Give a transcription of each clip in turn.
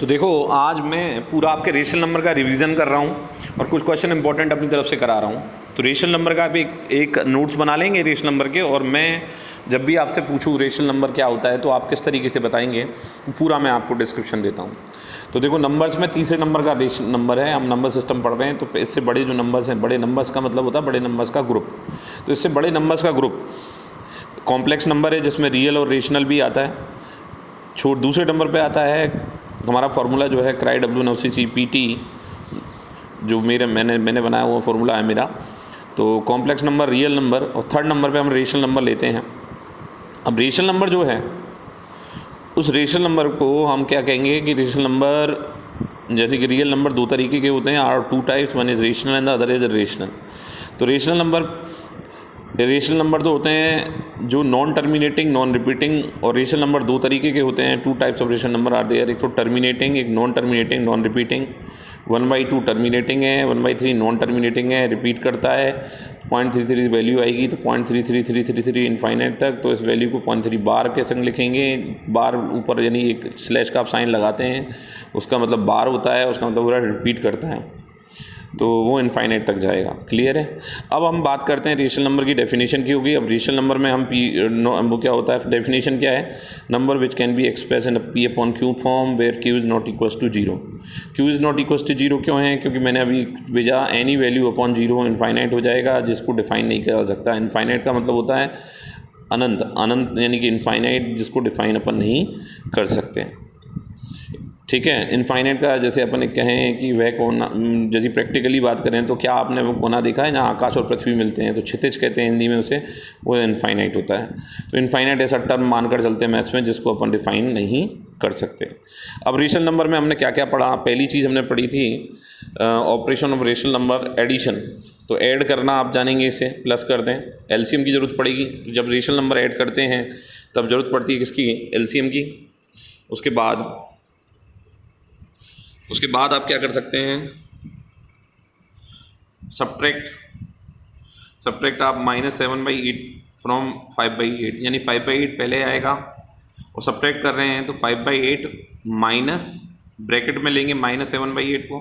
तो देखो, आज मैं पूरा आपके रेशनल नंबर का रिवीजन कर रहा हूँ और कुछ क्वेश्चन इंपॉर्टेंट अपनी तरफ से करा रहा हूँ। तो रेशनल नंबर का आप एक नोट्स बना लेंगे रेशनल नंबर के, और मैं जब भी आपसे पूछूँ रेशनल नंबर क्या होता है तो आप किस तरीके से बताएंगे, पूरा मैं आपको डिस्क्रिप्शन देता हूँ। तो देखो, नंबर्स में तीसरे नंबर का रेशनल नंबर है। हम नंबर सिस्टम पढ़ रहे हैं, तो इससे बड़े जो नंबर्स हैं, बड़े नंबर्स का मतलब होता है बड़े नंबर्स का ग्रुप। तो इससे बड़े नंबर्स का ग्रुप कॉम्प्लेक्स नंबर है, जिसमें रियल और रेशनल भी आता है। दूसरे नंबर पे आता है हमारा फार्मूला जो है CRY-W9CPT, जो मैंने बनाया हुआ फार्मूला है मेरा। तो कॉम्प्लेक्स नंबर, रियल नंबर, और थर्ड नंबर पे हम रेशनल नंबर लेते हैं। अब रेशनल नंबर जो है, उस रेशनल नंबर को हम क्या कहेंगे कि रेशनल नंबर, जैसे कि रियल नंबर दो तरीके के होते हैं, are two types, one is rational and the other is rational. तो रेशनल नंबर तो होते हैं जो नॉन टर्मिनेटिंग, नॉन रिपीटिंग, और रेशनल नंबर दो तरीके के होते हैं। Two types of rational number are there, एक तो टर्मिनेटिंग, एक non terminating, non repeating. 1/2 terminating है, 1/3 नॉन टर्मिनेटिंग है, रिपीट करता है। 0.33 वैल्यू आएगी, तो 0.33333 इनफाइनाइट तक। तो इस वैल्यू को 0.3 बार के संग लिखेंगे। बार ऊपर यानी एक स्लैश का आप साइन लगाते हैं, उसका मतलब बार होता है, उसका मतलब पूरा रिपीट करता है, तो वो इनफाइनाइट तक जाएगा। क्लियर है। अब हम बात करते हैं रेशनल नंबर की डेफिनेशन की होगी। अब रेशनल नंबर में हम वो क्या होता है, डेफिनेशन क्या है, number which can be express in P/Q form where Q is not equal to 0। Q is not equal to 0 क्यों है? क्योंकि मैंने अभी भेजा एनी वैल्यू अपॉन 0 इनफाइनाइट हो जाएगा, जिसको डिफाइन नहीं किया जा सकता। इनफाइनाइट का मतलब होता है अनंत यानी कि इनफाइनाइट, जिसको डिफाइन अपन नहीं कर सकते। ठीक है। इनफाइनाइट का जैसे अपन कहें कि वह कोना, जैसे प्रैक्टिकली बात करें तो क्या आपने वो कोना देखा है जहाँ आकाश और पृथ्वी मिलते हैं, तो क्षितिज कहते हैं हिंदी में उसे, वो इनफाइनाइट होता है। तो इनफाइनाइट ऐसा टर्म मानकर चलते हैं मैथ्स में, जिसको अपन डिफाइन नहीं कर सकते। अब रेशनल नंबर में हमने क्या क्या पढ़ा? पहली चीज़ हमने पढ़ी थी operation of rational number, addition. तो ऐड करना आप जानेंगे, इसे प्लस कर दें। एलसीएम की ज़रूरत पड़ेगी जब रेशनल नंबर ऐड करते हैं, तब ज़रूरत पड़ती है किसकी? एलसीएम की। उसके बाद आप क्या कर सकते हैं? सब्ट्रैक्ट आप -7/8 फ्रॉम 5/8, यानी 5/8 पहले आएगा और सब्ट्रैक्ट कर रहे हैं, तो 5/8 माइनस, ब्रैकेट में लेंगे -7/8 को।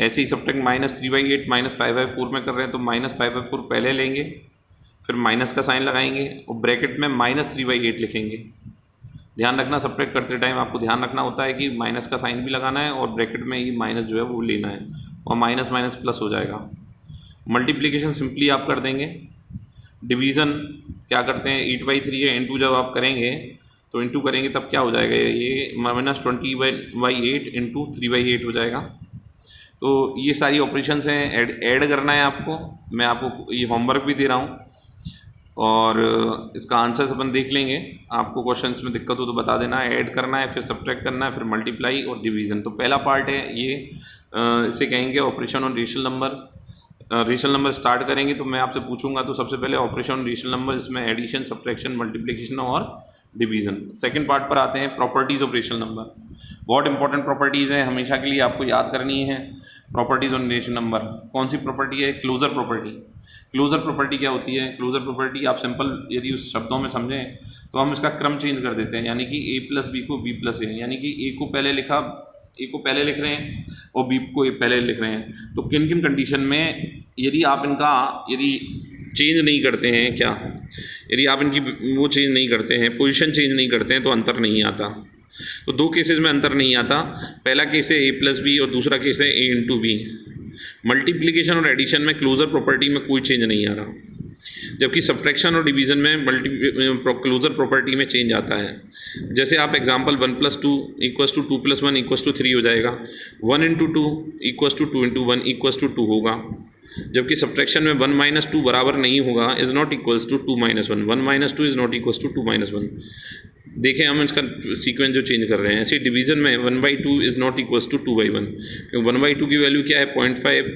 ऐसे ही सब्ट्रैक्ट -3/8 -5/4 में कर रहे हैं, तो -5/4 पहले लेंगे, फिर माइनस का साइन लगाएंगे और ब्रैकेट में -3/8 लिखेंगे। ध्यान रखना, सब्ट्रैक्ट करते टाइम आपको ध्यान रखना होता है कि माइनस का साइन भी लगाना है और ब्रैकेट में ये माइनस जो है वो लेना है, और माइनस माइनस प्लस हो जाएगा। मल्टीप्लिकेशन सिंपली आप कर देंगे। डिवीज़न क्या करते हैं, 8/3 है, इंटू जब आप करेंगे तो इंटू करेंगे तब क्या हो जाएगा, ये -20/8 इंटू 3/8 हो जाएगा। तो ये सारी ऑपरेशंस हैं, ऐड करना है आपको। मैं आपको ये होमवर्क भी दे रहा हूँ और इसका आंसर्स अपन देख लेंगे। आपको क्वेश्चंस में दिक्कत हो तो बता देना। ऐड करना है, फिर सब्ट्रैक्ट करना है, फिर मल्टीप्लाई और डिवीज़न। तो पहला पार्ट है ये, इसे कहेंगे operation on rational number. Rational number start करेंगे तो मैं आपसे पूछूंगा, तो सबसे पहले ऑपरेशन ऑन रेशनल नंबर, इसमें एडिशन, सब्ट्रैक्शन, मल्टीप्लिकेशन और डिवीज़न। सेकंड पार्ट पर आते हैं, प्रॉपर्टीज़ ऑफ रेशनल नंबर। बहुत इंपॉर्टेंट प्रॉपर्टीज़ हैं, हमेशा के लिए आपको याद करनी है। प्रॉपर्टीज़ ऑन रेशनल नंबर कौन सी प्रॉपर्टी है? Closure property. क्लोजर प्रॉपर्टी क्या होती है? क्लोजर प्रॉपर्टी आप सिंपल यदि उस शब्दों में समझें तो हम इसका क्रम चेंज कर देते हैं, यानी कि A+B को B+A, यानी कि A को पहले लिख रहे हैं और B को पहले लिख रहे हैं। तो किन किन कंडीशन में यदि आप इनका चेंज नहीं करते हैं, क्या यदि आप इनकी वो चेंज नहीं करते हैं, पोजीशन चेंज नहीं करते हैं, तो अंतर नहीं आता। तो दो केसेस में अंतर नहीं आता। पहला केस है A+B और दूसरा केस है A×B। मल्टीप्लिकेशन और एडिशन में क्लोजर प्रॉपर्टी में कोई चेंज नहीं आ रहा, जबकि सब्ट्रैक्शन और डिवीज़न में क्लोजर प्रॉपर्टी में चेंज आता है। जैसे आप एग्जांपल 1+2 = 2+1 = 3 हो जाएगा। 1×2 = 2×1 = 2 होगा, जबकि सब्ट्रैक्शन में 1 - 2 बराबर नहीं होगा, is not equals to 2 - 1। 1 - 2 is not equals to 2 - 1। देखें हम इसका सीक्वेंस जो चेंज कर रहे हैं। ऐसे डिवीज़न में 1/2 इज़ नॉट इक्वल्स टू 2/1, क्योंकि 1/2 की वैल्यू क्या है? 0.5,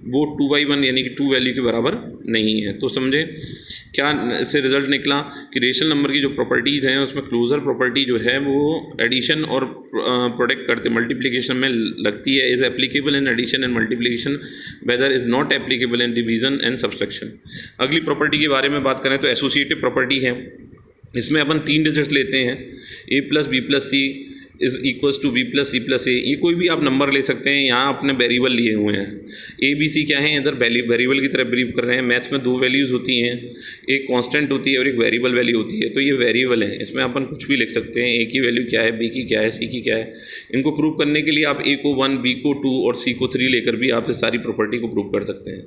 वो 2/1 यानी कि 2 वैल्यू के बराबर नहीं है। तो समझे क्या इससे रिजल्ट निकला कि रेशनल नंबर की जो प्रॉपर्टीज़ हैं उसमें क्लोजर प्रॉपर्टी जो है वो एडिशन और प्रोडक्ट करते मल्टीप्लिकेशन में लगती है, is applicable in addition and multiplication, whether is not applicable in division and subtraction. अगली प्रॉपर्टी के बारे में बात करें तो एसोसिएटिव प्रॉपर्टी है। इसमें अपन 3 डिजिट्स लेते हैं, A+B+C is equals to B plus C plus A, ये कोई भी आप नंबर ले सकते हैं। यहाँ आपने वेरिएबल लिए हुए हैं, ए बी सी क्या है, इधर वेरिएबल की तरह बिलीव कर रहे हैं। मैथ्स में दो वैल्यूज़ होती हैं, एक कांस्टेंट होती है और एक वेरिएबल वैल्यू होती है। तो ये वेरिएबल है, इसमें अपन कुछ भी लिख सकते हैं। ए की वैल्यू क्या है, बी की क्या है, सी की क्या है। इनको प्रूव करने के लिए आप ए को 1, बी को 2 और सी को 3 लेकर भी आप इस सारी प्रॉपर्टी को प्रूव कर सकते हैं।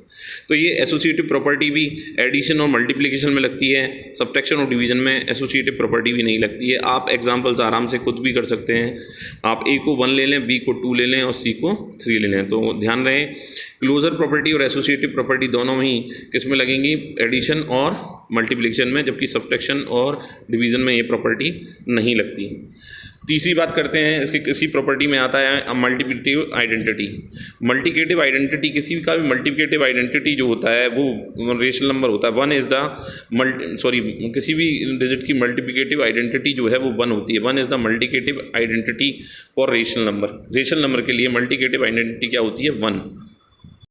तो ये एसोसिएटिव प्रॉपर्टी भी एडिशन और मल्टीप्लिकेशन में लगती है, सब्ट्रैक्शन और डिवीजन में एसोसिएटिव प्रॉपर्टी भी नहीं लगती है। आप एग्जांपल्स आराम से खुद भी कर सकते हैं। आप ए को 1 ले लें, बी को 2 ले लें और सी को 3 ले लें। तो ध्यान रहे, क्लोजर प्रॉपर्टी और एसोसिएटिव प्रॉपर्टी दोनों ही किस में लगेंगी, एडिशन और मल्टीप्लिकेशन में, जबकि सब्ट्रैक्शन और डिवीजन में ये प्रॉपर्टी नहीं लगती। तीसरी बात करते हैं, इसकी किसी प्रॉपर्टी में आता है मल्टीप्लिकेटिव आइडेंटिटी। मल्टीप्लिकेटिव आइडेंटिटी, किसी का भी मल्टीप्लिकेटिव आइडेंटिटी जो होता है वो रेशनल नंबर होता है। वन इज़ द किसी भी डिजिट की मल्टीप्लिकेटिव आइडेंटिटी जो है वो 1 होती है। 1 is the multiplicative identity for rational number. Rational number के लिए मल्टीप्लिकेटिव आइडेंटिटी क्या होती है, 1।